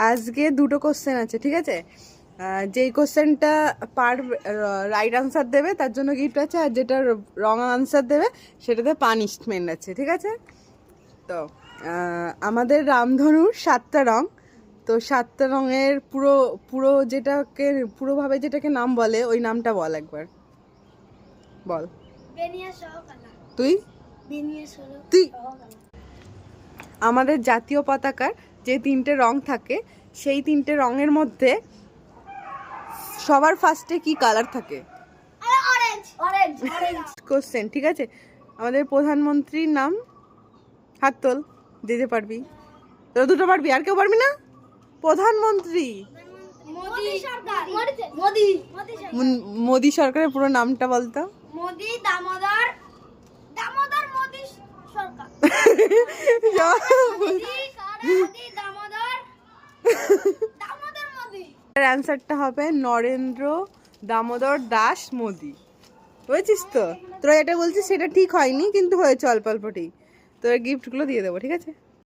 আজকে দুটো কোশ্চেন আছে, ঠিক আছে? যেই কোশ্চেনটা রাইট আনসার দেবে তার জন্য গিফট আছে, আর যেটা রং আনসার দেবে সেটাতে পানিশমেন্ট আছে, ঠিক আছে? তো আমাদের রামধনুর 7টা রং, তো 7টা রঙের পুরোভাবে যেটাকে নাম বলে ওই নামটা বল একবার, বল। তুই আমাদের জাতীয় পতাকার যে 3টে রং থাকে সেই 3টে রঙের মধ্যে সবার ফার্স্টে কি কালার থাকে? কোশ্চেন, ঠিক আছে? আমাদের প্রধানমন্ত্রীর নাম, হাত তোল যে পারবি। তোরা দুটো পারবি, আর কেউ পারবি না? প্রধানমন্ত্রী মোদি সরকারের পুরো নামটা বলতো। মোদি দামোদর মোদি সরকার। অ্যান্সারটা হবে নরেন্দ্র দামোদর দাস মোদি। বুঝেছিস তো? তোরা এটা বলছিস সেটা ঠিক হয়নি, কিন্তু হয়েছে অল্প অল্প ঠিক। তোরা গিফটগুলো দিয়ে দেবো, ঠিক আছে?